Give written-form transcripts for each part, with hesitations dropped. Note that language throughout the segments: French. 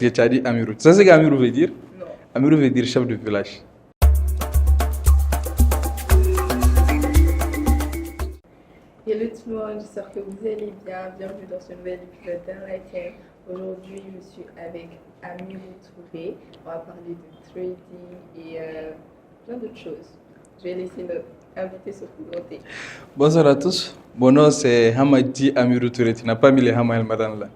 Tu as dit Amirou. Tu sais ce qu'Amirou veut dire? Non. Amirou veut dire chef de village. Hello tout le monde, j'espère que vous allez bien. Bienvenue dans ce nouvel épisode d'Enlighten. Aujourd'hui, je suis avec Amirou Touré. On va parler de trading et plein d'autres choses. Je vais laisser notre invité se présenter. Bonsoir à tous. Mon nom c'est Hamadi Amirou Touré. Tu n'as pas mis les Hama El Madan là.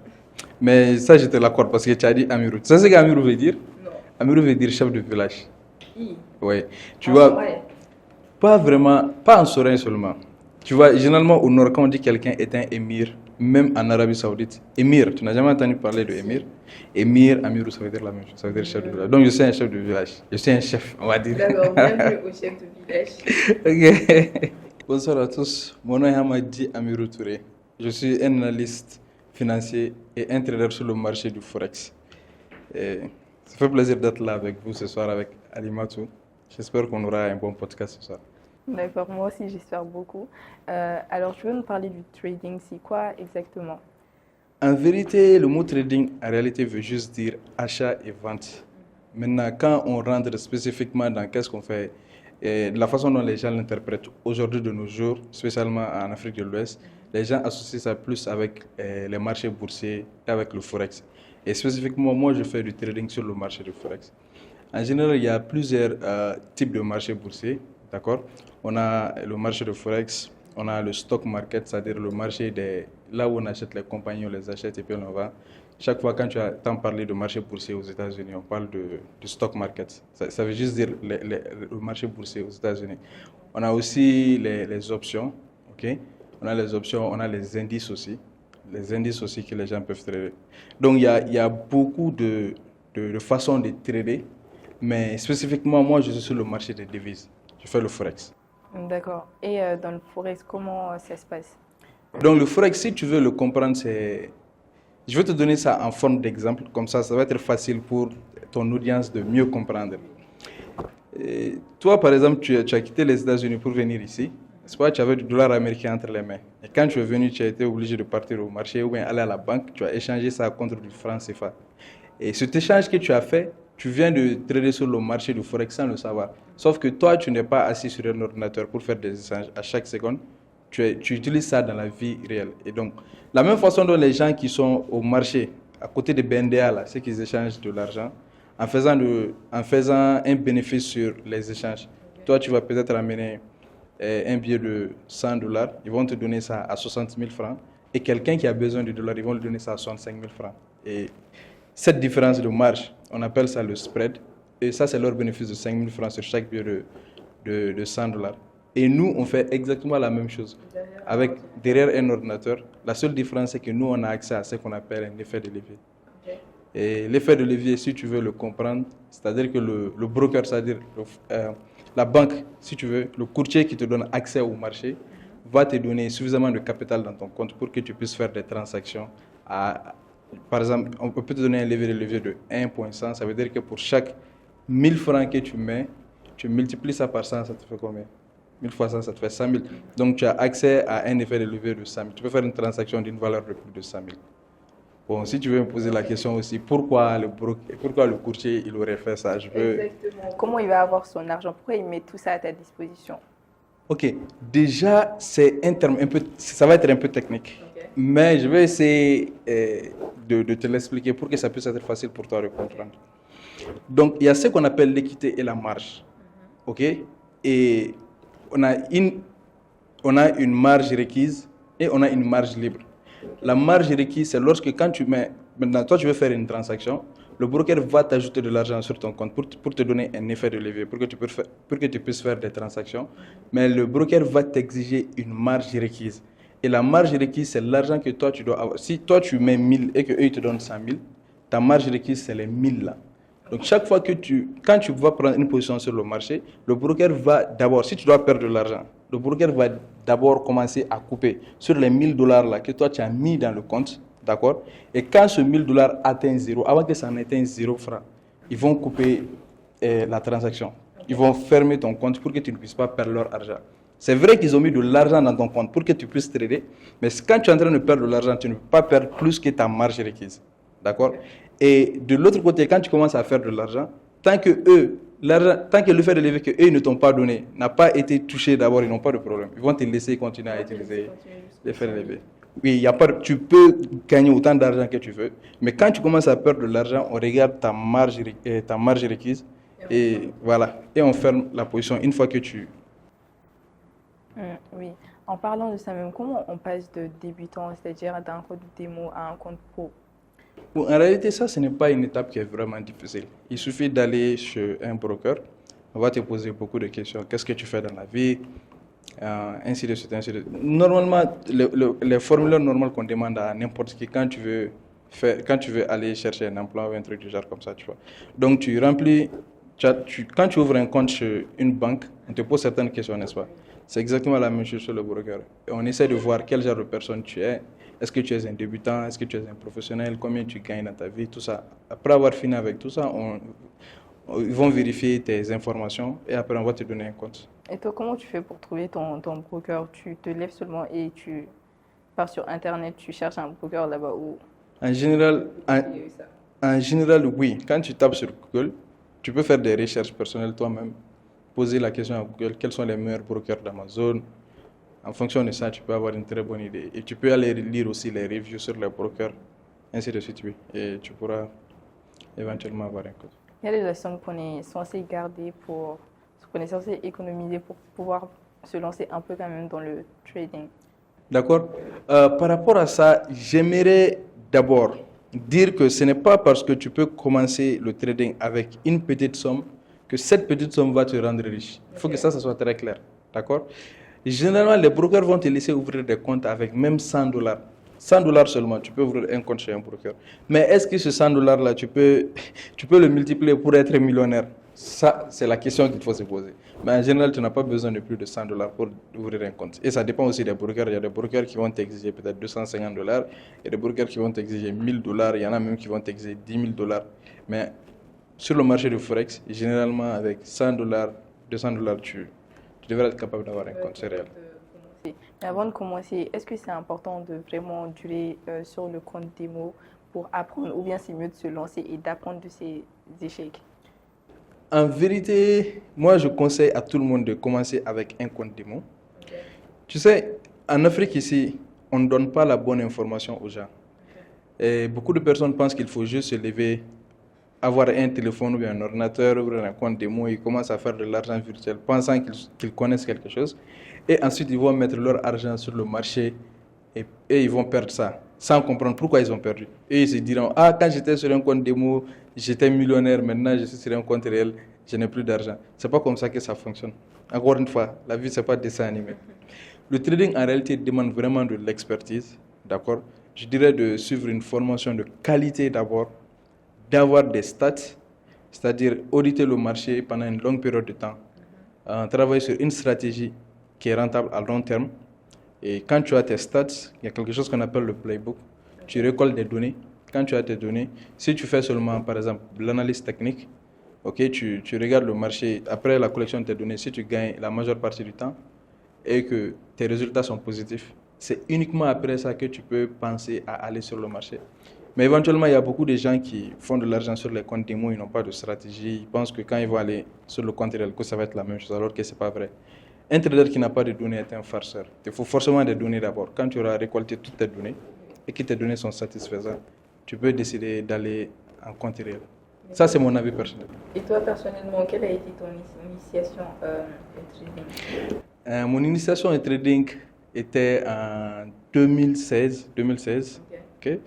Mais ça, je te l'accorde parce que tu as dit Amirou. Tu sais ce qu'Amirou veut dire? Non. Amirou veut dire chef de village. Qui? Oui. Tu En vois, forêt. pas vraiment, pas en Sorin seulement. Tu vois, généralement au nord, quand on dit quelqu'un est un émir, même en Arabie Saoudite, émir, tu n'as jamais entendu parler de émir? Émir, Amirou, ça veut dire la même chose, ça veut dire chef de village. Donc je suis un chef de village. Je suis un chef, on va dire. D'accord, bienvenue au chef de village. Ok. Bonsoir à tous. Mon nom est Hamadi Amirou Touré. Je suis un analyste financier et un trader sur le marché du Forex. Et ça fait plaisir d'être là avec vous ce soir avec Alimatou. J'espère qu'on aura un bon podcast ce soir. D'accord, moi aussi j'espère beaucoup. Alors, tu veux nous parler du trading, c'est quoi exactement? En vérité, le mot trading, en réalité, veut juste dire achat et vente. Maintenant, quand on rentre spécifiquement dans qu'est-ce qu'on fait, et la façon dont les gens l'interprètent aujourd'hui de nos jours, spécialement en Afrique de l'Ouest, les gens associent ça plus avec les marchés boursiers et avec le Forex. Et spécifiquement, moi, je fais du trading sur le marché du Forex. En général, il y a plusieurs types de marchés boursiers. D'accord? On a le marché de Forex, on a le stock market, c'est-à-dire le marché là où on achète les compagnies, on les achète et puis on en vend. Chaque fois quand tu entends parler de marché boursier aux États-Unis, on parle du stock market. Ça veut juste dire le marché boursier aux États-Unis. On a aussi les options, ok? On a les options, on a les indices aussi. Les indices aussi que les gens peuvent trader. Donc il y a beaucoup de façons de trader, mais spécifiquement moi je suis sur le marché des devises. Je fais le Forex. D'accord. Et dans le Forex, comment ça se passe? Donc le Forex, si tu veux le comprendre, je vais te donner ça en forme d'exemple, comme ça va être facile pour ton audience de mieux comprendre. Et toi, par exemple, tu as quitté les États-Unis pour venir ici. C'est pas, tu avais du dollar américain entre les mains. Et quand tu es venu, tu as été obligé de partir au marché ou bien aller à la banque, tu as échangé ça contre du franc CFA. Et cet échange que tu as fait, tu viens de trader sur le marché du Forex sans le savoir. Sauf que toi, tu n'es pas assis sur un ordinateur pour faire des échanges à chaque seconde. Tu utilises ça dans la vie réelle. Et donc, la même façon dont les gens qui sont au marché, à côté de BNDA, là, ceux qui échangent de l'argent, en faisant un bénéfice sur les échanges, toi, tu vas peut-être amener un billet de $100, ils vont te donner ça à 60 000 francs. Et quelqu'un qui a besoin de dollars, ils vont lui donner ça à 65 000 francs. Et cette différence de marge, on appelle ça le spread. Et ça, c'est leur bénéfice de 5 000 francs sur chaque billet de $100. Et nous, on fait exactement la même chose. Derrière un ordinateur, la seule différence, c'est que nous, on a accès à ce qu'on appelle un effet de levier. Okay. Et l'effet de levier, si tu veux le comprendre, c'est-à-dire que le broker, c'est-à-dire la banque, si tu veux, le courtier qui te donne accès au marché, va te donner suffisamment de capital dans ton compte pour que tu puisses faire des transactions par exemple, on peut te donner un levier de 1,100, ça veut dire que pour chaque 1000 francs que tu mets, tu multiplies ça par 100, ça te fait combien? 1000 fois 100, ça te fait 100 000. Donc tu as accès à un effet de levier de 100 000. Tu peux faire une transaction d'une valeur de plus de 100 000. Bon, si tu veux me poser la question aussi, pourquoi le courtier il aurait fait ça? Exactement. Comment il va avoir son argent? Pourquoi il met tout ça à ta disposition? Ok, déjà, c'est un terme ça va être un peu technique. Okay. Mais je vais essayer de te l'expliquer pour que ça puisse être facile pour toi de comprendre. Donc, il y a ce qu'on appelle l'équité et la marge. Ok? Et on a une marge requise et on a une marge libre. La marge requise, c'est lorsque quand maintenant toi tu veux faire une transaction, le broker va t'ajouter de l'argent sur ton compte pour te donner un effet de levier, pour que tu puisses faire des transactions. Mais le broker va t'exiger une marge requise. Et la marge requise, c'est l'argent que toi tu dois avoir. Si toi tu mets 1000 et qu'eux ils te donnent 100 000, ta marge requise c'est les 1000 là. Donc chaque fois quand tu vas prendre une position sur le marché, le broker va d'abord, si tu dois perdre de l'argent, le broker va d'abord commencer à couper sur les $1000 là que toi tu as mis dans le compte, d'accord? Et quand ce $1000 atteint 0, avant que ça n'atteigne 0 francs, ils vont couper la transaction. Ils vont fermer ton compte pour que tu ne puisses pas perdre leur argent. C'est vrai qu'ils ont mis de l'argent dans ton compte pour que tu puisses trader, mais quand tu es en train de perdre de l'argent, tu ne peux pas perdre plus que ta marge requise. D'accord? Et de l'autre côté, quand tu commences à faire de l'argent, tant que le fait de lever que eux ils ne t'ont pas donné n'a pas été touché d'abord, ils n'ont pas de problème. Ils vont te laisser continuer à utiliser les faits lever. Oui, y a pas, tu peux gagner autant d'argent que tu veux, mais quand tu commences à perdre de l'argent, on regarde ta marge requise et voilà, et on ferme la position une fois que tu... Oui. En parlant de ça même, comment on passe de débutant, c'est-à-dire d'un compte démo à un compte pro? Bon, en réalité, ça, ce n'est pas une étape qui est vraiment difficile. Il suffit d'aller chez un broker. On va te poser beaucoup de questions. Qu'est-ce que tu fais dans la vie? Ainsi de suite, ainsi de suite. Normalement, les formulaires normales qu'on demande à n'importe qui quand tu veux aller chercher un emploi ou un truc du genre comme ça, tu vois. Donc, tu remplis, quand tu ouvres un compte chez une banque, on te pose certaines questions, n'est-ce pas? C'est exactement la même chose sur le broker. Et on essaie de voir quel genre de personne tu es. Est-ce que tu es un débutant? Est-ce que tu es un professionnel? Combien tu gagnes dans ta vie? Tout ça. Après avoir fini avec tout ça, ils vont vérifier tes informations et après on va te donner un compte. Et toi, comment tu fais pour trouver ton broker? Tu te lèves seulement et tu pars sur Internet, tu cherches un broker là-bas ou... En général, oui. Quand tu tapes sur Google, tu peux faire des recherches personnelles toi-même. Poser la question à Google, quels sont les meilleurs brokers d'Amazon? En fonction de ça, tu peux avoir une très bonne idée. Et tu peux aller lire aussi les reviews sur les brokers, ainsi de suite, oui. Et tu pourras éventuellement avoir un code. Quelle est la somme qu'on est censé garder qu'on est censé économiser pour pouvoir se lancer un peu quand même dans le trading? D'accord. Par rapport à ça, j'aimerais d'abord dire que ce n'est pas parce que tu peux commencer le trading avec une petite somme que cette petite somme va te rendre riche. Il faut que ça soit très clair. D'accord? Généralement, les brokers vont te laisser ouvrir des comptes avec même $100. $100 seulement, tu peux ouvrir un compte chez un broker. Mais est-ce que ce $100-là, tu peux le multiplier pour être millionnaire? Ça, c'est la question qu'il faut se poser. Mais en général, tu n'as pas besoin de plus de $100 pour ouvrir un compte. Et ça dépend aussi des brokers. Il y a des brokers qui vont t'exiger peut-être $250. Il y a des brokers qui vont t'exiger $1000. Il y en a même qui vont t'exiger $10 000. Mais sur le marché de Forex, généralement, avec $100, $200, tu devrais être capable d'avoir un compte, c'est réel. Mais avant de commencer, est-ce que c'est important de vraiment durer sur le compte démo pour apprendre, ou bien c'est mieux de se lancer et d'apprendre de ses échecs? En vérité, moi je conseille à tout le monde de commencer avec un compte démo. Okay. Tu sais, en Afrique ici, on ne donne pas la bonne information aux gens. Okay. Et beaucoup de personnes pensent qu'il faut juste se lever, avoir un téléphone ou bien un ordinateur, ouvrir un compte démo et commencer à faire de l'argent virtuel, pensant qu'ils connaissent quelque chose. Et ensuite, ils vont mettre leur argent sur le marché et ils vont perdre ça, sans comprendre pourquoi ils ont perdu. Et ils se diront, ah, quand j'étais sur un compte démo, j'étais millionnaire, maintenant je suis sur un compte réel, je n'ai plus d'argent. Ce n'est pas comme ça que ça fonctionne. Encore une fois, la vie, ce n'est pas dessin animé. Le trading, en réalité, demande vraiment de l'expertise, d'accord? Je dirais de suivre une formation de qualité d'abord, d'avoir des stats, c'est-à-dire auditer le marché pendant une longue période de temps, travailler sur une stratégie qui est rentable à long terme. Et quand tu as tes stats, il y a quelque chose qu'on appelle le playbook. Tu récoltes des données. Quand tu as tes données, si tu fais seulement, par exemple, l'analyse technique, okay, tu regardes le marché, après la collection de tes données, si tu gagnes la majeure partie du temps et que tes résultats sont positifs, c'est uniquement après ça que tu peux penser à aller sur le marché. Mais éventuellement, il y a beaucoup de gens qui font de l'argent sur les comptes démo, ils n'ont pas de stratégie, ils pensent que quand ils vont aller sur le compte réel, que ça va être la même chose, alors que ce n'est pas vrai. Un trader qui n'a pas de données est un farceur. Il faut forcément des données d'abord. Quand tu auras récolté toutes tes données et que tes données sont satisfaisantes, tu peux décider d'aller en compte réel. Ça, c'est mon avis personnel. Et toi, personnellement, quelle a été ton initiation au trading? Mon initiation au trading était en 2016. Okay.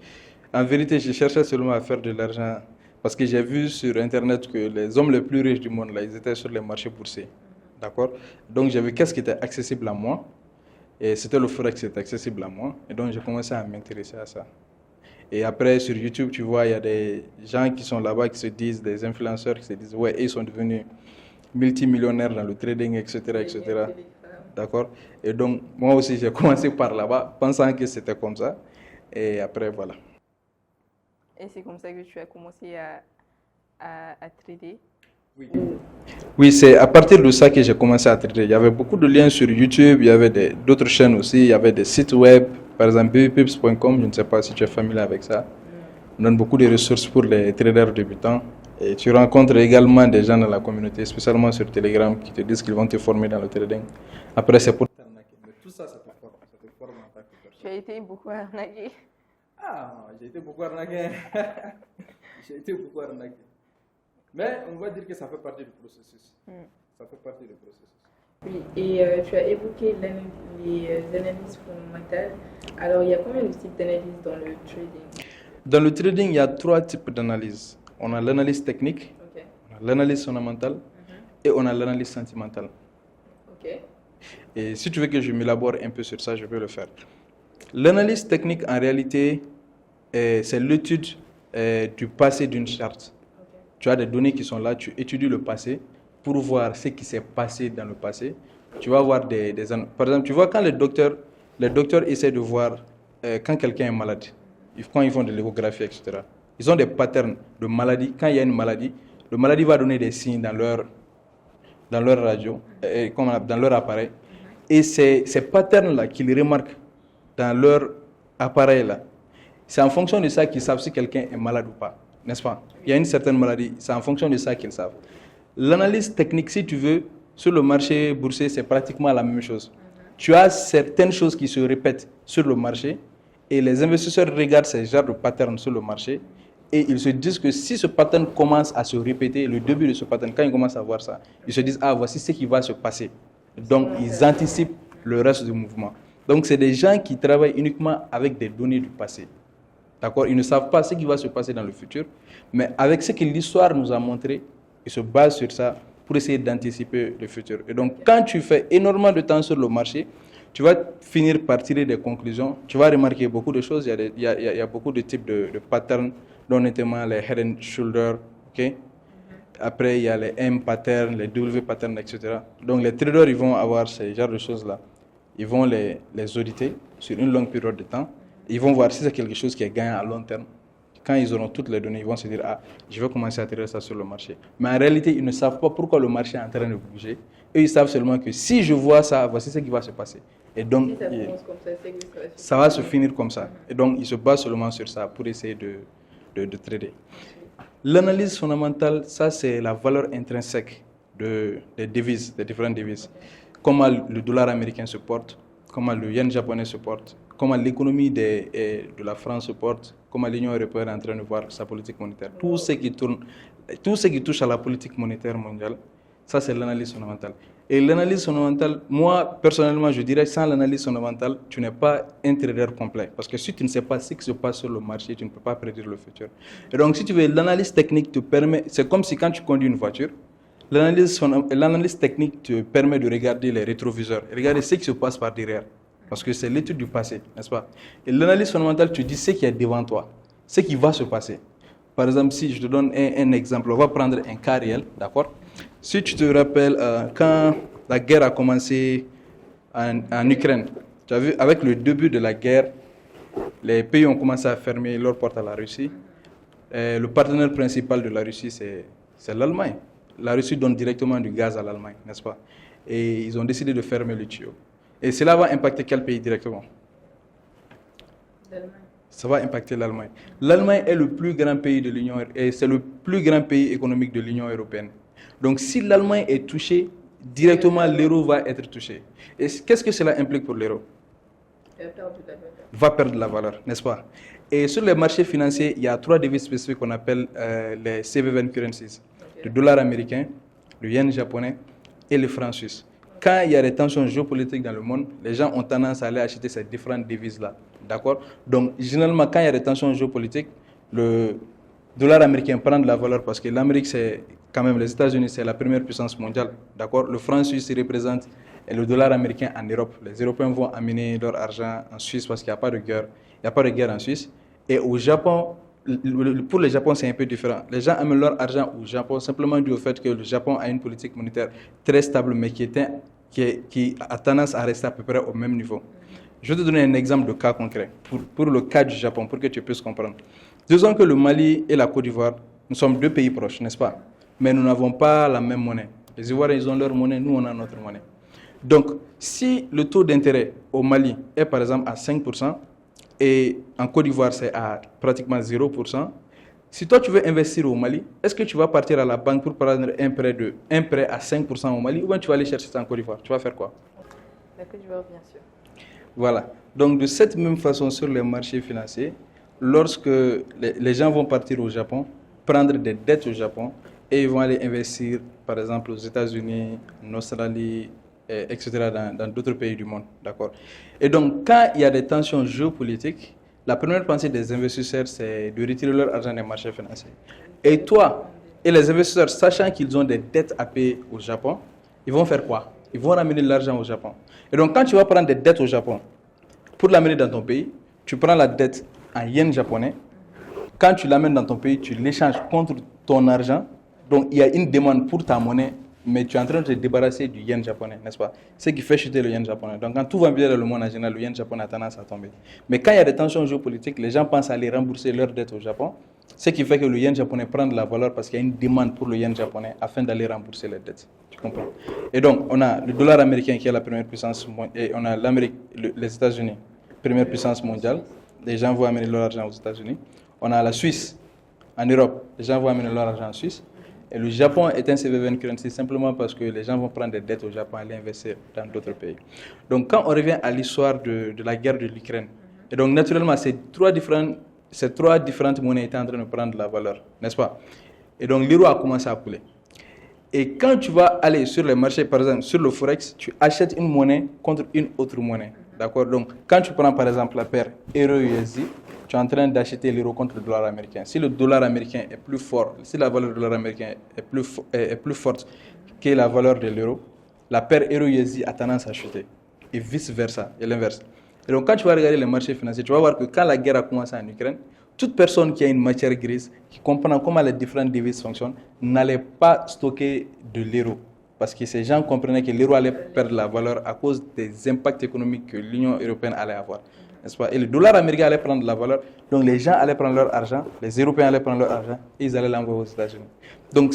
En vérité, je cherchais seulement à faire de l'argent parce que j'ai vu sur Internet que les hommes les plus riches du monde, là, ils étaient sur les marchés boursiers. D'accord? Donc, j'ai vu qu'est-ce qui était accessible à moi. Et c'était le Forex qui était accessible à moi. Et donc, j'ai commencé à m'intéresser à ça. Et après, sur YouTube, tu vois, il y a des gens qui sont là-bas qui se disent, des influenceurs qui se disent, ouais, ils sont devenus multimillionnaires dans le trading, etc., etc. D'accord? Et donc, moi aussi, j'ai commencé par là-bas, pensant que c'était comme ça. Et après, voilà. Et c'est comme ça que tu as commencé à trader? Oui, c'est à partir de ça que j'ai commencé à trader. Il y avait beaucoup de liens sur YouTube, il y avait d'autres chaînes aussi, il y avait des sites web, par exemple bpips.com, je ne sais pas si tu es familier avec ça. On donne beaucoup de ressources pour les traders débutants. Et tu rencontres également des gens dans la communauté, spécialement sur Telegram, qui te disent qu'ils vont te former dans le trading. Après, c'est pour t'arnaquer. Mais tout ça, ça te forme en tant que personne. Tu as été beaucoup arnaqué. Ah, j'ai été beaucoup arnaqué. J'ai été beaucoup arnaqué. Mais on va dire que ça fait partie du processus. Ça fait partie du processus. Oui, et tu as évoqué les analyses fondamentales. Alors, il y a combien de types d'analyses dans le trading? Dans le trading, il y a 3 types d'analyses. On a l'analyse technique, on a l'analyse fondamentale et on a l'analyse sentimentale. Et si tu veux que je m'élabore un peu sur ça, je peux le faire. L'analyse technique, en réalité, c'est l'étude du passé d'une charte. Tu as des données qui sont là, tu étudies le passé pour voir ce qui s'est passé dans le passé. Tu vas voir par exemple, tu vois quand les docteurs essaient de voir quand quelqu'un est malade, quand ils font de l'échographie, etc. Ils ont des patterns de maladie. Quand il y a une maladie, le maladie va donner des signes dans leur radio, dans leur appareil. Et ces patterns-là qu'ils remarquent dans leur appareil-là, c'est en fonction de ça qu'ils savent si quelqu'un est malade ou pas, n'est-ce pas? Il y a une certaine maladie, c'est en fonction de ça qu'ils savent. L'analyse technique, si tu veux, sur le marché boursier, c'est pratiquement la même chose. Tu as certaines choses qui se répètent sur le marché et les investisseurs regardent ces genres de patterns sur le marché et ils se disent que si ce pattern commence à se répéter, le début de ce pattern, quand ils commencent à voir ça, ils se disent « Ah, voici ce qui va se passer ». Donc, ils anticipent le reste du mouvement. Donc, c'est des gens qui travaillent uniquement avec des données du passé. D'accord? Ils ne savent pas ce qui va se passer dans le futur, mais avec ce que l'histoire nous a montré, ils se basent sur ça pour essayer d'anticiper le futur. Et donc, quand tu fais énormément de temps sur le marché, tu vas finir par tirer des conclusions. Tu vas remarquer beaucoup de choses. Il y a beaucoup de types de patterns, dont notamment les head and shoulder. Okay? Après, il y a les M patterns, les W patterns, etc. Donc, les traders, ils vont avoir ces genres de choses-là. Ils vont les auditer sur une longue période de temps. Ils vont voir si c'est quelque chose qui est gagnant à long terme. Quand ils auront toutes les données, ils vont se dire « Ah, je vais commencer à trader ça sur le marché ». Mais en réalité, ils ne savent pas pourquoi le marché est en train de bouger. Eux, ils savent seulement que si je vois ça, voici ce qui va se passer. Et donc, Si ça commence comme ça, c'est que ça va se finir comme ça. Et donc, ils se basent seulement sur ça pour essayer de trader. L'analyse fondamentale, ça, c'est la valeur intrinsèque des devises, des différentes devises. Comment le dollar américain se porte, comment le yen japonais se porte, comment l'économie de la France se porte, comment l'Union européenne est en train de voir sa politique monétaire. Tout ce qui touche à la politique monétaire mondiale, ça, c'est l'analyse fondamentale. Et l'analyse fondamentale, moi, personnellement, je dirais, sans l'analyse fondamentale, tu n'es pas un trader complet. Parce que si tu ne sais pas ce qui se passe sur le marché, tu ne peux pas prédire le futur. Et donc, si tu veux, l'analyse technique te permet, c'est comme si quand tu conduis une voiture, l'analyse technique te permet de regarder les rétroviseurs, regarder ce qui se passe par derrière. Parce que c'est l'étude du passé, n'est-ce pas? Et l'analyse fondamentale te dit ce qui est devant toi, ce qui va se passer. Par exemple, si je te donne un exemple, on va prendre un cas réel, d'accord? Si tu te rappelles, quand la guerre a commencé en Ukraine, tu as vu, avec le début de la guerre, les pays ont commencé à fermer leurs portes à la Russie. Et le partenaire principal de la Russie, c'est l'Allemagne. La Russie donne directement du gaz à l'Allemagne, n'est-ce pas? Et ils ont décidé de fermer le tuyau. Et cela va impacter quel pays directement? l'Allemagne. Ça va impacter l'Allemagne. L'Allemagne est le plus grand pays de l'Union et c'est le plus grand pays économique de l'Union européenne. Donc si l'Allemagne est touchée, directement l'euro va être touché. Et qu'est-ce que cela implique pour l'euro? Va perdre de la valeur, n'est-ce pas? Et sur les marchés financiers, il y a 3 devises spécifiques qu'on appelle les CVVN currencies. Le dollar américain, le yen japonais et le franc suisse. Quand il y a des tensions géopolitiques dans le monde, les gens ont tendance à aller acheter ces différentes devises-là. D'accord? Donc, généralement, quand il y a des tensions géopolitiques, le dollar américain prend de la valeur parce que l'Amérique, c'est quand même les États-Unis, c'est la première puissance mondiale. D'accord? Le franc suisse représente le dollar américain en Europe. Les Européens vont amener leur argent en Suisse parce qu'il n'y a pas de guerre. Il n'y a pas de guerre en Suisse. Et au Japon, pour le Japon, c'est un peu différent. Les gens amènent leur argent au Japon simplement dû au fait que le Japon a une politique monétaire très stable, mais qui a tendance à rester à peu près au même niveau. Je vais te donner un exemple de cas concret pour le cas du Japon, pour que tu puisses comprendre. Disons que le Mali et la Côte d'Ivoire, nous sommes 2 pays proches, n'est-ce pas? Mais nous n'avons pas la même monnaie. Les Ivoiriens, ils ont leur monnaie, nous, on a notre monnaie. Donc, si le taux d'intérêt au Mali est par exemple à 5%, et en Côte d'Ivoire, c'est à pratiquement 0%. Si toi, tu veux investir au Mali, est-ce que tu vas partir à la banque pour prendre un prêt à 5% au Mali ou bien tu vas aller chercher ça en Côte d'Ivoire? Tu vas faire quoi? La Côte d'Ivoire, bien sûr. Voilà. Donc, de cette même façon, sur les marchés financiers, lorsque les gens vont partir au Japon, prendre des dettes au Japon, et ils vont aller investir, par exemple, aux États-Unis, en Australie, etc., dans d'autres pays du monde. D'accord? Et donc, quand il y a des tensions géopolitiques, la première pensée des investisseurs, c'est de retirer leur argent des marchés financiers. Et toi, et les investisseurs, sachant qu'ils ont des dettes à payer au Japon, ils vont faire quoi? Ils vont ramener l'argent au Japon. Et donc, quand tu vas prendre des dettes au Japon, pour l'amener dans ton pays, tu prends la dette en yens japonais. Quand tu l'amènes dans ton pays, tu l'échanges contre ton argent. Donc, il y a une demande pour ta monnaie, mais tu es en train de te débarrasser du yen japonais, n'est-ce pas? Ce qui fait chuter le yen japonais. Donc, quand tout va bien dans le monde en général, le yen japonais a tendance à tomber. Mais quand il y a des tensions géopolitiques, les gens pensent à aller rembourser leurs dettes au Japon, ce qui fait que le yen japonais prend de la valeur parce qu'il y a une demande pour le yen japonais afin d'aller rembourser les dettes. Tu comprends? Et donc, on a le dollar américain qui est la première puissance mondiale, et on a les États-Unis, première puissance mondiale. Les gens vont amener leur argent aux États-Unis. On a la Suisse en Europe, les gens vont amener leur argent en Suisse. Et le Japon est un CVVN currency simplement parce que les gens vont prendre des dettes au Japon et aller investir dans d'autres pays. Donc, quand on revient à l'histoire de la guerre de l'Ukraine, et donc naturellement, ces trois différentes monnaies étaient en train de prendre de la valeur, n'est-ce pas? Et donc, l'euro a commencé à couler. Et quand tu vas aller sur les marchés, par exemple, sur le Forex, tu achètes une monnaie contre une autre monnaie. D'accord? Donc, quand tu prends par exemple la paire euro-USD, tu es en train d'acheter l'euro contre le dollar américain. Si le dollar américain est plus fort, si la valeur du dollar américain est plus forte que la valeur de l'euro, la paire euro-USD a tendance à chuter. Et vice-versa, et l'inverse. Et donc, quand tu vas regarder les marchés financiers, tu vas voir que quand la guerre a commencé en Ukraine, toute personne qui a une matière grise, qui comprend comment les différentes devises fonctionnent, n'allait pas stocker de l'euro. Parce que ces gens comprenaient que l'euro allait perdre la valeur à cause des impacts économiques que l'Union européenne allait avoir. N'est-ce pas? Et le dollar américain allait prendre de la valeur. Donc les gens allaient prendre leur argent, les Européens allaient prendre leur argent et ils allaient l'envoyer aux États-Unis. Donc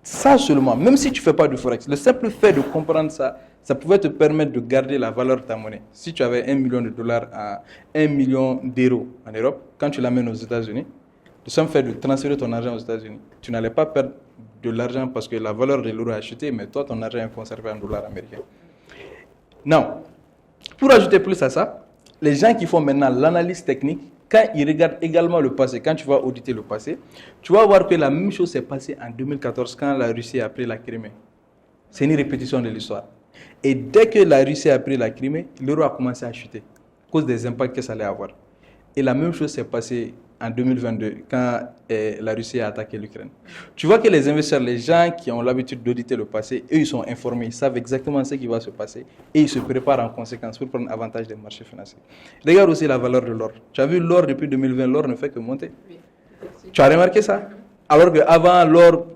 ça seulement, même si tu ne fais pas du Forex, le simple fait de comprendre ça, ça pouvait te permettre de garder la valeur de ta monnaie. Si tu avais $1 million à 1 million d'euros en Europe, quand tu l'amènes aux États-Unis, le simple fait de transférer ton argent aux États-Unis, tu n'allais pas perdre de l'argent parce que la valeur de l'euro a chuté, mais toi, ton argent est conservé en dollars américains. Non. Pour ajouter plus à ça, les gens qui font maintenant l'analyse technique, quand ils regardent également le passé, quand tu vas auditer le passé, tu vas voir que la même chose s'est passée en 2014 quand la Russie a pris la Crimée. C'est une répétition de l'histoire. Et dès que la Russie a pris la Crimée, l'euro a commencé à chuter à cause des impacts que ça allait avoir. Et la même chose s'est passée en 2022 quand la Russie a attaqué l'Ukraine. Tu vois que les investisseurs, les gens qui ont l'habitude d'auditer le passé, eux, ils sont informés, ils savent exactement ce qui va se passer et ils se préparent en conséquence pour prendre avantage des marchés financiers. Regarde aussi la valeur de l'or. Tu as vu l'or depuis 2020, l'or ne fait que monter. Oui. Tu as remarqué ça? Alors qu'avant, l'or,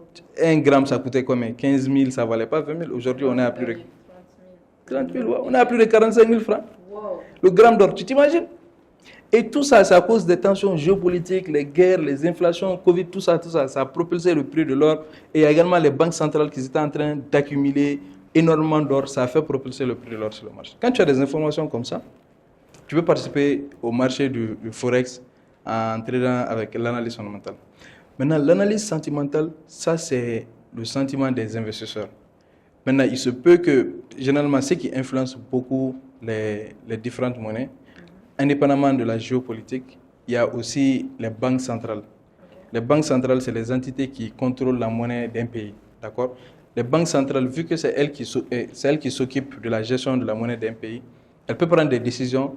1 gramme, ça coûtait combien? 15 000, ça ne valait pas 20 000. Aujourd'hui, on est à plus de 30 000. On est à plus de 45 000 francs. Wow. Le gramme d'or, tu t'imagines? Et tout ça, c'est à cause des tensions géopolitiques, les guerres, les inflations, Covid, tout ça, ça a propulsé le prix de l'or. Et il y a également les banques centrales qui étaient en train d'accumuler énormément d'or. Ça a fait propulser le prix de l'or sur le marché. Quand tu as des informations comme ça, tu peux participer au marché du Forex en tradant avec l'analyse fondamentale. Maintenant, l'analyse sentimentale, ça c'est le sentiment des investisseurs. Maintenant, il se peut que, généralement, ce qui influence beaucoup les différentes monnaies, indépendamment de la géopolitique, il y a aussi les banques centrales. Les banques centrales, c'est les entités qui contrôlent la monnaie d'un pays. D'accord? Les banques centrales, vu que c'est elles qui s'occupent de la gestion de la monnaie d'un pays, elles peuvent prendre des décisions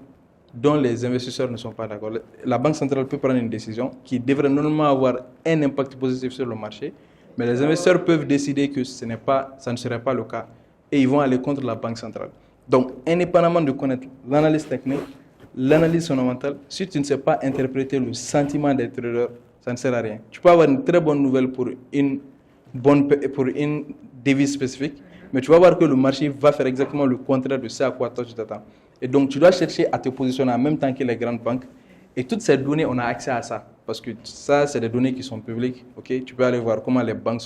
dont les investisseurs ne sont pas d'accord. La banque centrale peut prendre une décision qui devrait normalement avoir un impact positif sur le marché, mais les investisseurs peuvent décider que ça ne serait pas le cas et ils vont aller contre la banque centrale. Donc, indépendamment de connaître l'analyse technique, l'analyse fondamentale, si tu ne sais pas interpréter le sentiment des traders, ça ne sert à rien. Tu peux avoir une très bonne nouvelle pour une devise spécifique, mais tu vas voir que le marché va faire exactement le contraire de ce à quoi toi tu t'attends. Et donc, tu dois chercher à te positionner en même temps que les grandes banques. Et toutes ces données, on a accès à ça. Parce que ça, c'est des données qui sont publiques. Okay? Tu peux aller voir comment les banques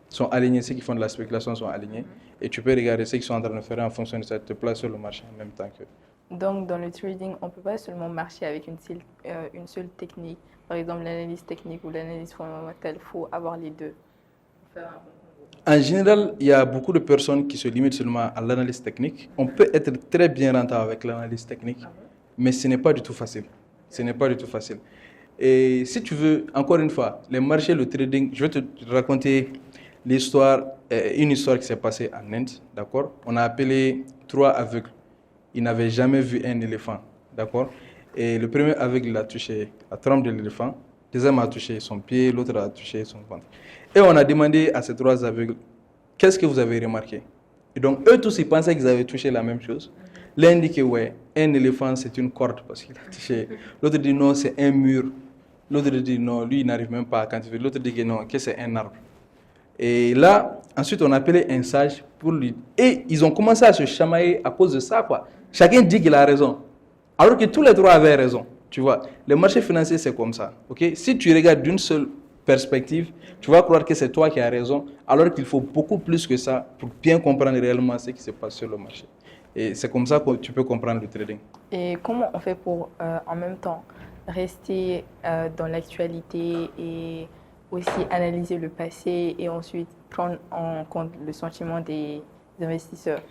sont alignées, ceux qui font de la spéculation sont alignés. Et tu peux regarder ceux qui sont en train de faire en fonction de ça, te placer sur le marché en même temps que Donc, dans le trading, on ne peut pas seulement marcher avec une seule technique. Par exemple, l'analyse technique ou l'analyse fondamentale, il faut avoir les deux. Faire un bon combo. En général, il y a beaucoup de personnes qui se limitent seulement à l'analyse technique. On peut être très bien rentable avec l'analyse technique, mais ce n'est pas du tout facile. Ce n'est pas du tout facile. Et si tu veux, encore une fois, les marchés, le trading, je vais te raconter une histoire qui s'est passée en Inde, d'accord? On a appelé 3 aveugles. Ils n'avaient jamais vu un éléphant, d'accord? Et le premier aveugle il a touché la trempe de l'éléphant, le deuxième a touché son pied, l'autre a touché son ventre. Et on a demandé à ces 3 aveugles, qu'est-ce que vous avez remarqué? Et donc, eux tous, ils pensaient qu'ils avaient touché la même chose. L'un dit que, ouais, un éléphant, c'est une corde parce qu'il a touché. L'autre dit non, c'est un mur. L'autre dit non, lui, il n'arrive même pas à quantifier. L'autre dit que non, que c'est un arbre. Et là, ensuite, on a appelé un sage pour lui. Et ils ont commencé à se chamailler à cause de ça, quoi. Chacun dit qu'il a raison. Alors que tous les 3 avaient raison. Tu vois, le marché financier, c'est comme ça. Ok? Si tu regardes d'une seule perspective, tu vas croire que c'est toi qui as raison, alors qu'il faut beaucoup plus que ça pour bien comprendre réellement ce qui se passe sur le marché. Et c'est comme ça que tu peux comprendre le trading. Et comment on fait pour, en même temps, rester dans l'actualité et aussi analyser le passé et ensuite prendre en compte le sentiment des investisseurs?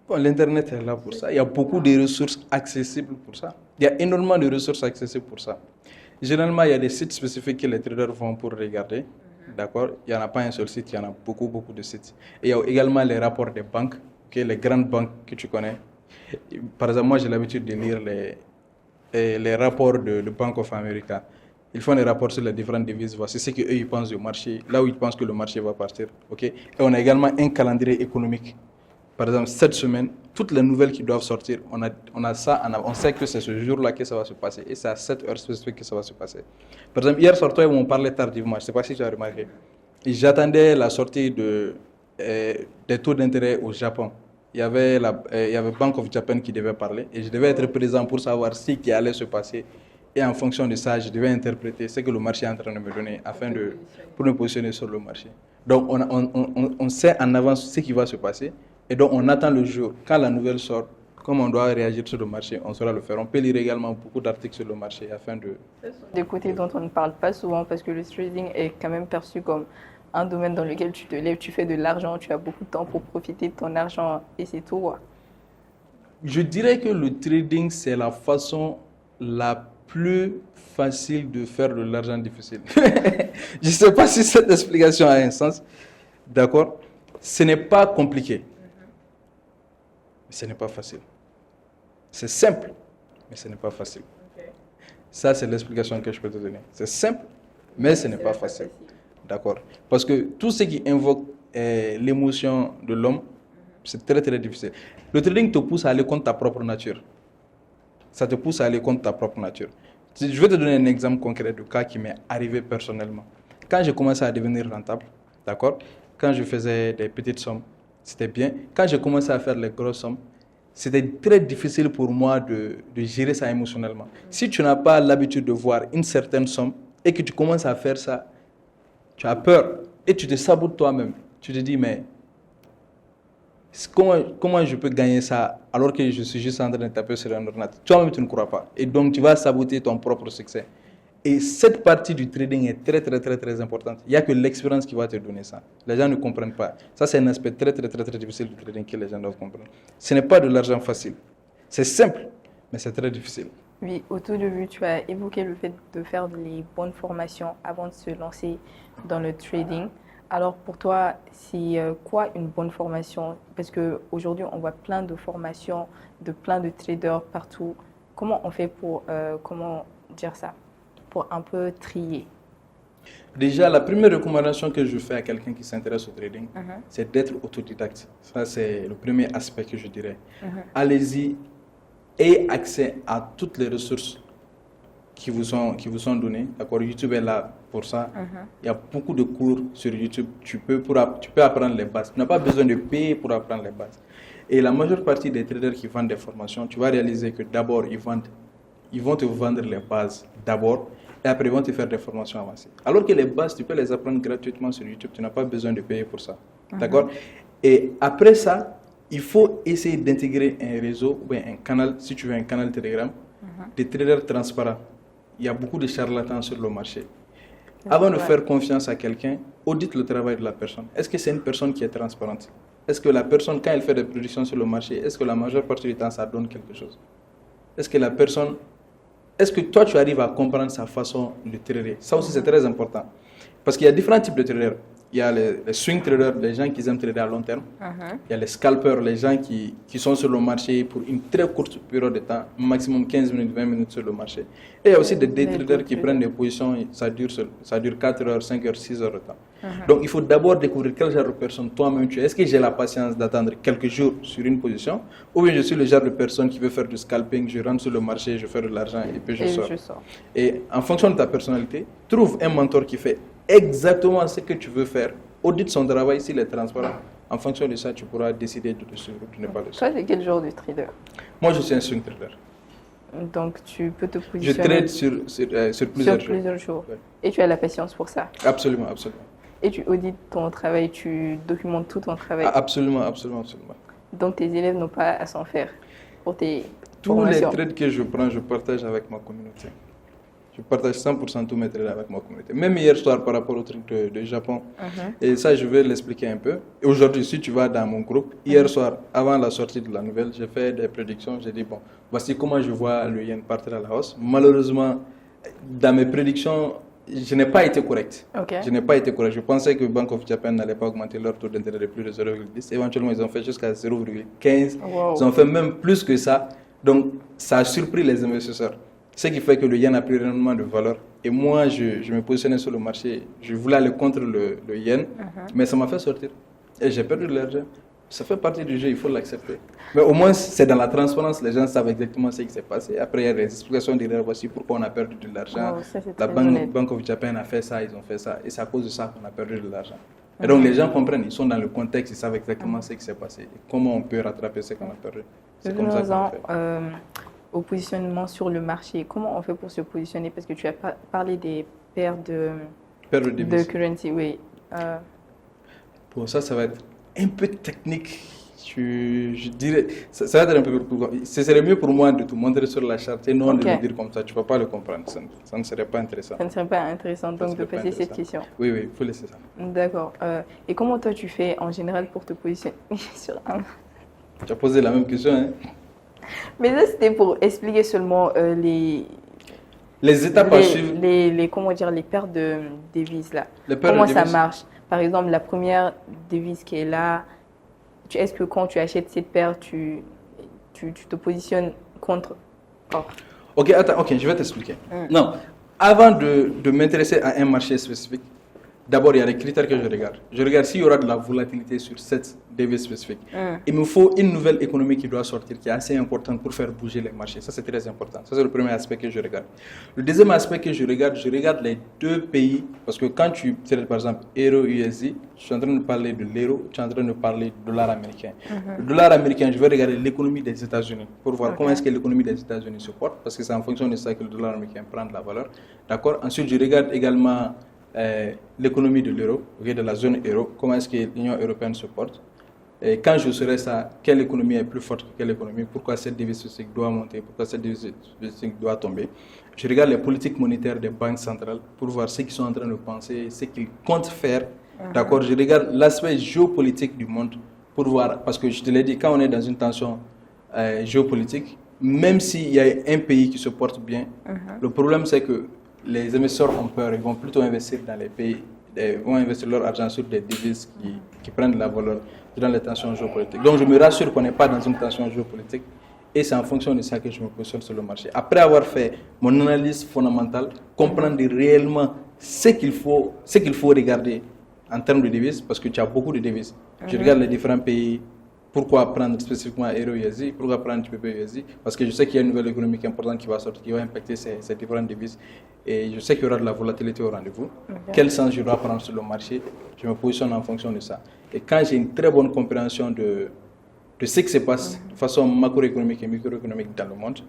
Bon, l'Internet est là pour ça. Il y a beaucoup de ressources accessibles pour ça. Il y a énormément de ressources accessibles pour ça. Généralement, il y a des sites spécifiques que les traders vont pour regarder. D'accord? Il n'y en a pas un seul site, il y en a beaucoup, beaucoup de sites. Et il y a également les rapports des banques, les grandes banques que tu connais. Par exemple, moi, j'ai l'habitude de lire les rapports de Bank of America. Ils font des rapports sur les différentes devises. Voici ce qu'eux, ils pensent du marché, là où ils pensent que le marché va partir. Okay? Et on a également un calendrier économique. Par exemple, cette semaine, toutes les nouvelles qui doivent sortir, on a ça, on sait que c'est ce jour-là que ça va se passer. Et c'est à cette heure spécifique que ça va se passer. Par exemple, hier soir, toi, on parlait tardivement. Je ne sais pas si tu as remarqué. Et j'attendais la sortie des taux d'intérêt au Japon. Il y avait Bank of Japan qui devait parler. Et je devais être présent pour savoir ce qui allait se passer. Et en fonction de ça, je devais interpréter ce que le marché est en train de me donner pour me positionner sur le marché. Donc, on sait en avance ce qui va se passer. Et donc, on attend le jour. Quand la nouvelle sort, comme on doit réagir sur le marché, on saura le faire. On peut lire également beaucoup d'articles sur le marché afin de... Des côtés dont on ne parle pas souvent parce que le trading est quand même perçu comme un domaine dans lequel tu te lèves, tu fais de l'argent, tu as beaucoup de temps pour profiter de ton argent et c'est tout. Je dirais que le trading, c'est la façon la plus facile de faire de l'argent difficile. Je ne sais pas si cette explication a un sens. D'accord? Ce n'est pas compliqué. Mais ce n'est pas facile. C'est simple, mais ce n'est pas facile. Okay. Ça, c'est l'explication que je peux te donner. C'est simple, mais ce n'est pas facile. D'accord? Parce que tout ce qui invoque l'émotion de l'homme, c'est très, très difficile. Le trading te pousse à aller contre ta propre nature. Ça te pousse à aller contre ta propre nature. Je vais te donner un exemple concret de cas qui m'est arrivé personnellement. Quand j'ai commencé à devenir rentable, d'accord? Quand je faisais des petites sommes, c'était bien. Quand j'ai commencé à faire les grosses sommes, c'était très difficile pour moi de gérer ça émotionnellement. Si tu n'as pas l'habitude de voir une certaine somme et que tu commences à faire ça, tu as peur et tu te sabotes toi-même. Tu te dis, mais comment je peux gagner ça alors que je suis juste en train de taper sur un ordinateur? Toi-même, tu ne crois pas. Et donc, tu vas saboter ton propre succès. Et cette partie du trading est très, très, très, très importante. Il n'y a que l'expérience qui va te donner ça. Les gens ne comprennent pas. Ça, c'est un aspect très, très, très, très difficile du trading que les gens doivent comprendre. Ce n'est pas de l'argent facile. C'est simple, mais c'est très difficile. Oui, au tout début, tu as évoqué le fait de faire les bonnes formations avant de se lancer dans le trading. Alors, pour toi, c'est quoi une bonne formation? Parce qu'aujourd'hui, on voit plein de formations de plein de traders partout. Comment on fait pour, comment dire ça? Pour un peu trier? Déjà, la première recommandation que je fais à quelqu'un qui s'intéresse au trading, c'est d'être autodidacte. Ça, c'est le premier aspect que je dirais. Allez-y, ayez accès à toutes les ressources qui vous sont données. D'accord, YouTube est là pour ça. Il y a beaucoup de cours sur YouTube. Tu peux apprendre les bases. Tu n'as pas besoin de payer pour apprendre les bases. Et la majeure partie des traders qui vendent des formations, tu vas réaliser que d'abord, ils vont te vendre les bases d'abord. Et après, ils vont te faire des formations avancées. Alors que les bases, tu peux les apprendre gratuitement sur YouTube. Tu n'as pas besoin de payer pour ça. D'accord? Et après ça, il faut essayer d'intégrer un réseau, ou bien un canal, si tu veux un canal Telegram, des traders transparents. Il y a beaucoup de charlatans sur le marché. Avant de faire confiance à quelqu'un, audite le travail de la personne. Est-ce que c'est une personne qui est transparente? Est-ce que la personne, quand elle fait des prédictions sur le marché, est-ce que la majeure partie du temps, ça donne quelque chose? Est-ce que la personne... Est-ce que toi, tu arrives à comprendre sa façon de trader? Ça aussi, c'est très important. Parce qu'il y a différents types de traders. Il y a les swing traders, les gens qui aiment trader à long terme. Il y a les scalpers, les gens qui sont sur le marché pour une très courte période de temps, maximum 15 minutes, 20 minutes sur le marché. Et il y a aussi des day traders qui prennent des positions, ça dure 4 heures, 5 heures, 6 heures de temps. Donc il faut d'abord découvrir quel genre de personne toi-même tu es. Est-ce que j'ai la patience d'attendre quelques jours sur une position, ou bien je suis le genre de personne qui veut faire du scalping, je rentre sur le marché, je fais de l'argent et puis je sors. Et en fonction de ta personnalité, trouve un mentor qui fait exactement ce que tu veux faire, audite son travail s'il est transparent. En fonction de ça, tu pourras décider de le suivre ou de ne pas le suivre. Toi, c'est quel genre de trader? Moi, je suis un swing trader. Donc, tu peux te positionner... Je trade sur plusieurs jours. Ouais. Et tu as la patience pour ça? Absolument, absolument. Et tu audites ton travail, tu documentes tout ton travail? Absolument, absolument, absolument. Donc, tes élèves n'ont pas à s'en faire pour tes Tous formations. les trades que je prends, je partage avec ma communauté. Je partage 100% tous mes trades avec ma communauté. Même hier soir par rapport au truc de Japon. Et ça, je vais l'expliquer un peu. Et aujourd'hui, si tu vas dans mon groupe, hier soir, avant la sortie de la nouvelle, j'ai fait des prédictions. J'ai dit, bon, voici comment je vois le yen partir à la hausse. Malheureusement, dans mes prédictions, je n'ai pas été correct. Je n'ai pas été correct. Je pensais que Bank of Japan n'allait pas augmenter leur taux d'intérêt de plus de 0,10. Éventuellement, ils ont fait jusqu'à 0,15. Wow. Ils ont fait même plus que ça. Donc, ça a surpris les investisseurs. Ce qui fait que le yen a pris énormément de valeur. Et moi, je me positionnais sur le marché. Je voulais aller contre le yen, mais ça m'a fait sortir. Et j'ai perdu de l'argent. Ça fait partie du jeu, il faut l'accepter. Mais au moins, c'est dans la transparence, les gens savent exactement ce qui s'est passé. Après, il y a des explications derrière, voici pourquoi on a perdu de l'argent. La Bank of Japan a fait ça, ils ont fait ça. Et c'est à cause de ça qu'on a perdu de l'argent. Et donc, les gens comprennent, ils sont dans le contexte, ils savent exactement ce qui s'est passé. Et comment on peut rattraper ce qu'on a perdu. C'est comme ça qu'on fait. Au positionnement sur le marché, comment on fait pour se positionner? Parce que tu as parlé des paires de currency, oui. Bon, ça va être un peu technique. Je dirais, ça va être un peu plus... Ce serait mieux pour moi de te montrer sur la charte et non de le dire comme ça. Tu ne vas pas le comprendre. Ça ne serait pas intéressant. Ça ne serait pas intéressant donc de passer cette question. Oui, il faut laisser ça. D'accord. Et comment toi tu fais en général pour te positionner sur un... Tu as posé la même question, hein? Mais ça, c'était pour expliquer seulement les étapes à suivre. Comment dire, les paires de devises là. Comment ça marche? Par exemple, la première devise qui est là, est-ce que quand tu achètes cette paire, tu te positionnes contre? Ok, attends, je vais t'expliquer. Non, avant de m'intéresser à un marché spécifique, d'abord, il y a les critères que je regarde. Je regarde s'il y aura de la volatilité sur cette devise spécifique. Il me faut une nouvelle économie qui doit sortir, qui est assez importante pour faire bouger les marchés. Ça, c'est très important. Ça, c'est le premier aspect que je regarde. Le deuxième aspect que je regarde les deux pays. Parce que quand tu traites, par exemple, euro-USD, je suis en train de parler de l'euro, tu es en train de parler du dollar américain. Le dollar américain, je vais regarder l'économie des États-Unis pour voir comment est-ce que l'économie des États-Unis se porte. Parce que c'est en fonction de ça que le dollar américain prend de la valeur. D'accord? Ensuite, je regarde également l'économie de l'euro, de la zone euro, comment est-ce que l'Union européenne se porte. Et quand je saurai ça, quelle économie est plus forte que quelle économie, pourquoi cette devise spécifique doit monter, pourquoi cette devise spécifique doit tomber. Je regarde les politiques monétaires des banques centrales pour voir ce qu'ils sont en train de penser, ce qu'ils comptent faire. D'accord, je regarde l'aspect géopolitique du monde pour voir, parce que je te l'ai dit, quand on est dans une tension géopolitique, même s'il y a un pays qui se porte bien, le problème c'est que les investisseurs ont peur, ils vont plutôt investir dans les pays, vont investir leur argent sur des devises qui prennent de la valeur dans les tensions géopolitiques. Donc je me rassure qu'on n'est pas dans une tension géopolitique et c'est en fonction de ça que je me positionne sur le marché. Après avoir fait mon analyse fondamentale, comprendre réellement ce qu'il faut regarder en termes de devises, parce que tu as beaucoup de devises. Je regarde les différents pays. Pourquoi prendre spécifiquement Euro-USD? Pourquoi prendre GBP-USD? Parce que je sais qu'il y a une nouvelle économique importante qui va sortir, qui va impacter ces différentes devises. Et je sais qu'il y aura de la volatilité au rendez-vous. Quel sens je dois prendre sur le marché? Je me positionne en fonction de ça. Et quand j'ai une très bonne compréhension de ce qui se passe de façon macroéconomique et microéconomique dans le monde,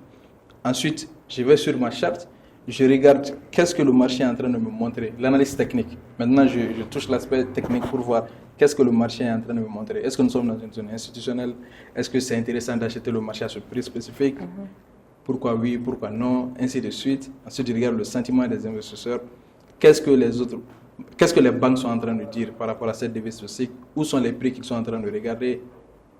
ensuite, je vais sur ma charte, je regarde qu'est-ce que le marché est en train de me montrer, l'analyse technique. Maintenant, je touche l'aspect technique pour voir qu'est-ce que le marché est en train de me montrer. Est-ce que nous sommes dans une zone institutionnelle? Est-ce que c'est intéressant d'acheter le marché à ce prix spécifique? Pourquoi oui, pourquoi non, ainsi de suite. Ensuite, je regarde le sentiment des investisseurs. Qu'est-ce que les banques sont en train de dire par rapport à cette devise spécifique? Où sont les prix qu'ils sont en train de regarder,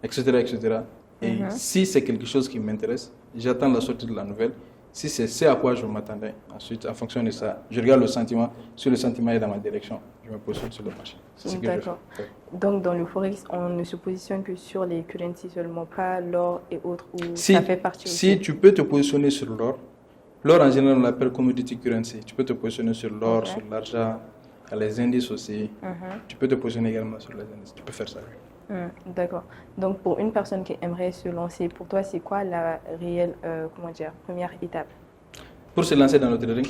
etc., etc. Et si c'est quelque chose qui m'intéresse, j'attends la sortie de la nouvelle. Si c'est ce à quoi je m'attendais, ensuite, en fonction de ça, je regarde le sentiment. Si le sentiment est dans ma direction, je me positionne sur le marché. C'est ce que je fais. D'accord. Donc, dans le Forex, on ne se positionne que sur les currencies seulement, pas l'or et autres, où ça fait partie aussi. Si tu peux te positionner sur l'or, l'or en général on l'appelle commodity currency. Tu peux te positionner sur l'or, sur l'argent, les indices aussi. Tu peux te positionner également sur les indices. Tu peux faire ça. D'accord. Donc, pour une personne qui aimerait se lancer, pour toi, c'est quoi la réelle, première étape? Pour se lancer dans le trading,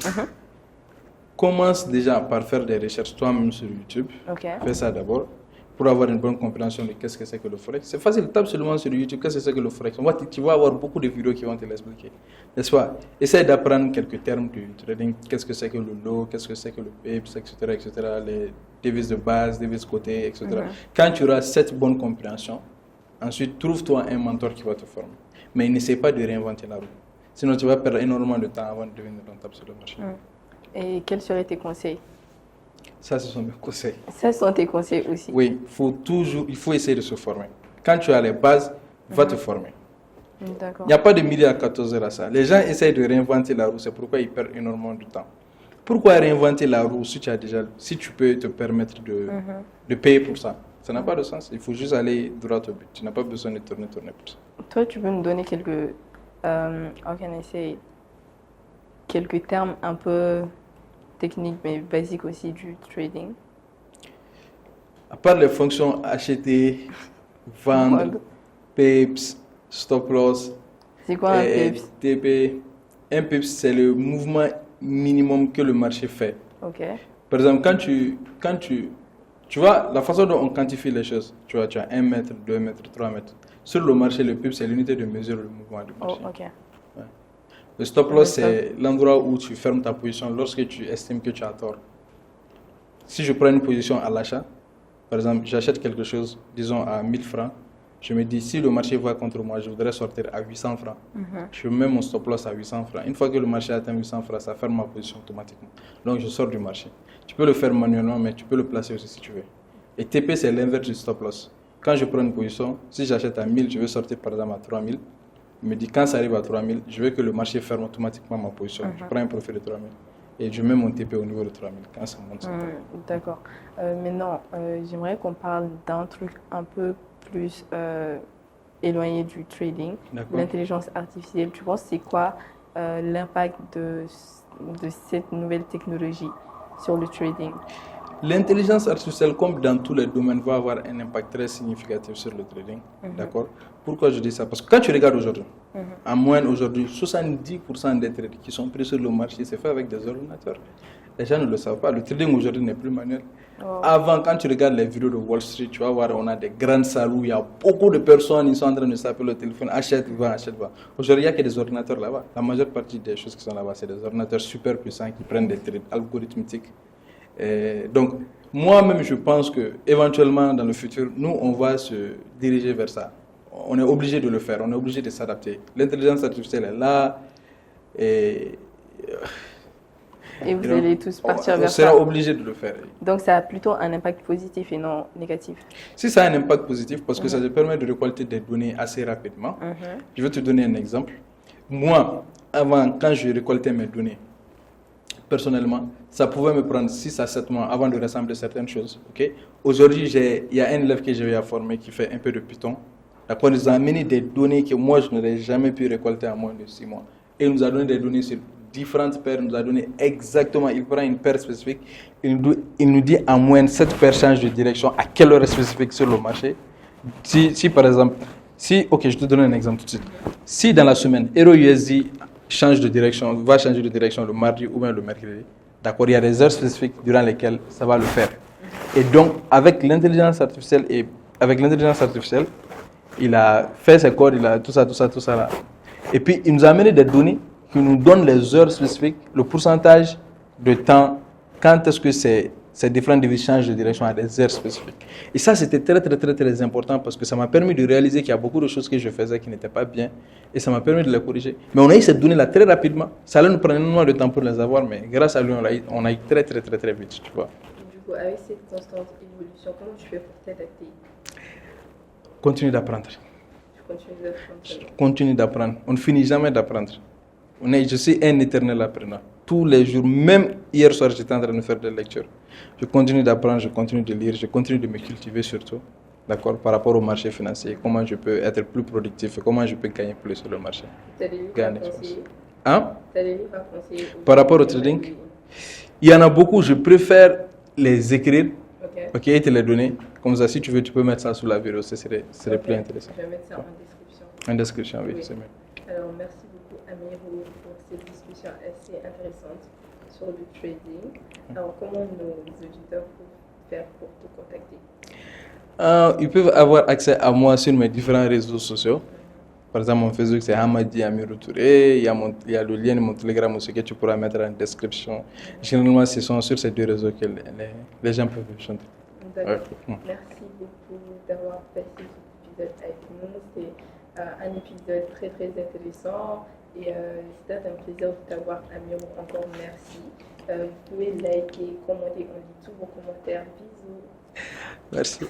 commence déjà par faire des recherches toi-même sur YouTube. Fais ça d'abord pour avoir une bonne compréhension de qu'est-ce que c'est que le Forex. C'est facile, tape seulement sur YouTube qu'est-ce que c'est que le Forex. Tu vas avoir beaucoup de vidéos qui vont te l'expliquer. N'est-ce pas? Essaye d'apprendre quelques termes du trading. Qu'est-ce que c'est que le lot, qu'est-ce que c'est que le PIPS, etc., etc., les devises de base, devises cotées, etc. Quand tu auras cette bonne compréhension, ensuite trouve-toi un mentor qui va te former. Mais n'essaie pas de réinventer la roue. Sinon, tu vas perdre énormément de temps avant de devenir rentable sur le marché. Et quels seraient tes conseils? Ça, ce sont mes conseils. Ça, ce sont tes conseils aussi? Oui, il faut essayer de se former. Quand tu as les bases, va te former. D'accord. Il n'y a pas de midi à 14 heures à ça. Les gens essayent de réinventer la roue, c'est pourquoi ils perdent énormément de temps. Pourquoi réinventer la roue si tu peux te permettre de payer pour ça? Ça n'a pas de sens. Il faut juste aller droit au but. Tu n'as pas besoin de tourner pour ça. Toi, tu peux nous donner quelques termes un peu techniques, mais basiques aussi du trading? À part les fonctions acheter, vendre, PIPS, stop loss. C'est quoi un PIPS? TP. Un PIPS, c'est le mouvement minimum que le marché fait. Par exemple, quand tu vois, la façon dont on quantifie les choses, tu as 1 mètre, 2 mètres, 3 mètres. Sur le marché, le PIPS, c'est l'unité de mesure du mouvement du marché. Le stop loss, c'est l'endroit où tu fermes ta position lorsque tu estimes que tu as tort. Si je prends une position à l'achat, par exemple, j'achète quelque chose, disons à 1000 francs, je me dis, si le marché va contre moi, je voudrais sortir à 800 francs. Je mets mon stop loss à 800 francs. Une fois que le marché atteint 800 francs, ça ferme ma position automatiquement. Donc, je sors du marché. Tu peux le faire manuellement, mais tu peux le placer aussi si tu veux. Et TP, c'est l'inverse du stop loss. Quand je prends une position, si j'achète à 1000, je veux sortir par exemple à 3000. Je me dis, quand ça arrive à 3000, je veux que le marché ferme automatiquement ma position. Je prends un profit de 3000 et je mets mon TP au niveau de 3000. Quand ça monte, ça monte. D'accord. Maintenant, j'aimerais qu'on parle d'un truc un peu plus éloigné du trading, l'intelligence artificielle. Tu penses c'est quoi l'impact de cette nouvelle technologie sur le trading? L'intelligence artificielle, comme dans tous les domaines, va avoir un impact très significatif sur le trading. D'accord? Pourquoi je dis ça? Parce que quand tu regardes aujourd'hui, en moyenne aujourd'hui, 70% des trades qui sont pris sur le marché, c'est fait avec des ordinateurs. Les gens ne le savent pas. Le trading aujourd'hui n'est plus manuel. Avant, quand tu regardes les vidéos de Wall Street, tu vas voir, on a des grandes salles où il y a beaucoup de personnes, ils sont en train de s'appeler le téléphone, achète, va, achète, va. Aujourd'hui, il n'y a que des ordinateurs là-bas. La majeure partie des choses qui sont là-bas, c'est des ordinateurs super puissants qui prennent des trades algorithmiques. Donc, moi-même, je pense qu'éventuellement, dans le futur, nous, on va se diriger vers ça. On est obligé de le faire, on est obligé de s'adapter. L'intelligence artificielle est là et vous allez tous partir vers ça. On sera obligé de le faire. Donc, ça a plutôt un impact positif et non négatif? Si ça a un impact positif, parce que ça te permet de récolter des données assez rapidement. Je vais te donner un exemple. Moi, avant, quand je récoltais mes données, personnellement, ça pouvait me prendre 6 à 7 mois avant de rassembler certaines choses. Aujourd'hui, il y a un élève que j'ai formé qui fait un peu de Python. D'accord, il nous a amené des données que moi, je n'aurais jamais pu récolter en moins de 6 mois. Et il nous a donné des données sur différentes paires, il nous a donné exactement, il prend une paire spécifique, il nous dit en moyenne cette paire change de direction, à quelle heure spécifique sur le marché. Si par exemple, ok, je te donne un exemple tout de suite. Si dans la semaine, EURUSD va changer de direction le mardi ou même le mercredi, d'accord, il y a des heures spécifiques durant lesquelles ça va le faire. Et donc, avec l'intelligence artificielle, il a fait ses codes, il a tout ça là. Et puis, il nous a amené des données qui nous donne les heures spécifiques, le pourcentage de temps, quand est-ce que ces différentes divisions changent de direction à des heures spécifiques. Et ça, c'était très important parce que ça m'a permis de réaliser qu'il y a beaucoup de choses que je faisais qui n'étaient pas bien et ça m'a permis de les corriger. Mais on a eu cette donnée-là très rapidement. Ça allait nous prendre énormément de temps pour les avoir, mais grâce à lui, on a eu très vite, tu vois. Du coup, avec cette constante évolution, comment tu fais pour t'adapter? Continue d'apprendre. Tu continues d'apprendre? Continue d'apprendre. On ne finit jamais d'apprendre. Je suis un éternel apprenant. Tous les jours, même hier soir, j'étais en train de faire des lectures. Je continue d'apprendre, je continue de lire, je continue de me cultiver surtout, d'accord, par rapport au marché financier. Comment je peux être plus productif et comment je peux gagner plus sur le marché. Tu as des livres à conseiller? Hein? Tu as des livres à conseiller? Par rapport au trading, il y en a beaucoup, je préfère les écrire, ok, et te les donner. Comme ça, si tu veux, tu peux mettre ça sous la vidéo, ce serait plus intéressant. Je vais mettre ça en description. En description, oui, c'est mieux. Alors, merci beaucoup, Amirou, pour cette discussion assez intéressante sur le trading. Alors, comment nos auditeurs peuvent faire pour te contacter? Ils peuvent avoir accès à moi sur mes différents réseaux sociaux. Par exemple, mon Facebook, c'est Hamadi Amirou Touré. Il y a le lien de mon Telegram aussi que tu pourras mettre en description. Généralement, ce sont sur ces deux réseaux que les gens peuvent chanter. D'accord. Merci beaucoup d'avoir passé cet épisode avec nous. C'est un épisode très intéressant et c'était un plaisir de t'avoir, Amirou. Encore merci. Vous pouvez liker, commenter, on lit tous vos commentaires. Bisous. Merci.